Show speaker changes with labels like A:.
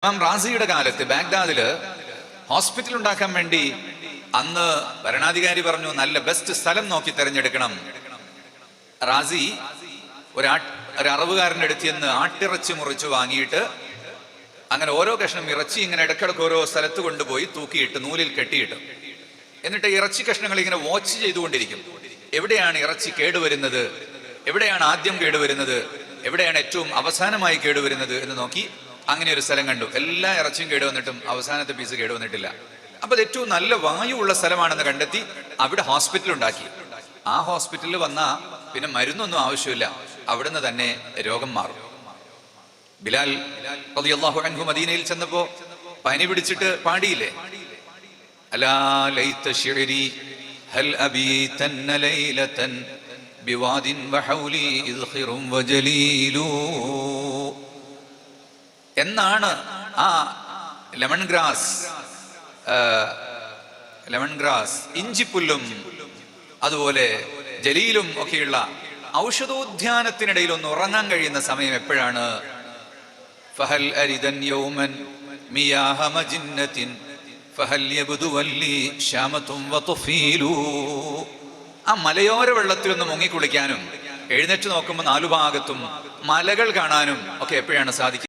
A: ഇമാം റാസിയുടെ കാലത്ത് ബാഗ്ദാദില് ഹോസ്പിറ്റൽ ഉണ്ടാക്കാൻ വേണ്ടി അന്ന് ഭരണാധികാരി പറഞ്ഞു നല്ല ബെസ്റ്റ് സ്ഥലം നോക്കി തെരഞ്ഞെടുക്കണം. റാസി ഒരു അറവുകാരൻ്റെ അടുത്ത് ചെന്ന് ആട്ടിറച്ചി മുറിച്ച് വാങ്ങിയിട്ട് അങ്ങനെ ഓരോ കഷ്ണം ഇറച്ചി ഇങ്ങനെ ഇടക്കിടക്ക് ഓരോ സ്ഥലത്ത് കൊണ്ടുപോയി തൂക്കിയിട്ട് നൂലിൽ കെട്ടിയിട്ട് എന്നിട്ട് ഇറച്ചി കഷ്ണങ്ങൾ ഇങ്ങനെ വാച്ച് ചെയ്തുകൊണ്ടിരിക്കും. എവിടെയാണ് ഇറച്ചി കേടുവരുന്നത്, എവിടെയാണ് ആദ്യം കേടുവരുന്നത്, എവിടെയാണ് ഏറ്റവും അവസാനമായി കേടുവരുന്നത് എന്ന് നോക്കി അങ്ങനെ ഒരു സ്ഥലം കണ്ടു. എല്ലാ ഇറച്ചിയും കേടുവന്നിട്ടും അവസാനത്തെ പീസ് കേടുവന്നിട്ടില്ല. അപ്പൊ അത് ഏറ്റവും നല്ല വായു ഉള്ള സ്ഥലമാണെന്ന് കണ്ടെത്തി അവിടെ ഹോസ്പിറ്റൽ ഉണ്ടാക്കി. ആ ഹോസ്പിറ്റലിൽ വന്നാ പിന്നെ മരുന്നൊന്നും ആവശ്യമില്ല, അവിടുന്ന് തന്നെ രോഗം മാറും. ബിലാൽ റളിയല്ലാഹു അൻഹു മദീനയിൽ ചെന്നപ്പോ പനി പിടിച്ചിട്ട് പാടിയില്ലേ, അലാ ലൈത ശിഅരി ഹൽ അബീതന്ന ലൈലതൻ ബിവാദിൻ വഹൗലി ഇദ്ഖിറും വജലീലു എന്നാണ്. ആ ലെമൺ ഗ്രാസ് ഇഞ്ചിപ്പുല്ലും അതുപോലെ ജലീലും ഒക്കെയുള്ള ഔഷധോദ്യാനത്തിനിടയിൽ ഒന്ന് ഉറങ്ങാൻ കഴിയുന്ന സമയം എപ്പോഴാണ്? ഫഹൽ അരിദൻ യൗമൻ മിയാഹ മജിന്നത്തിൻ ഫഹൽ യബ്ദു വല്ലി ശാമതും വതുഫീലു. ആ മലയോര വെള്ളത്തിലൊന്ന് മുങ്ങിക്കുളിക്കാനും എഴുന്നേറ്റ് നോക്കുമ്പോൾ നാലുഭാഗത്തും മലകൾ കാണാനും ഒക്കെ എപ്പോഴാണ് സാധിക്കുക?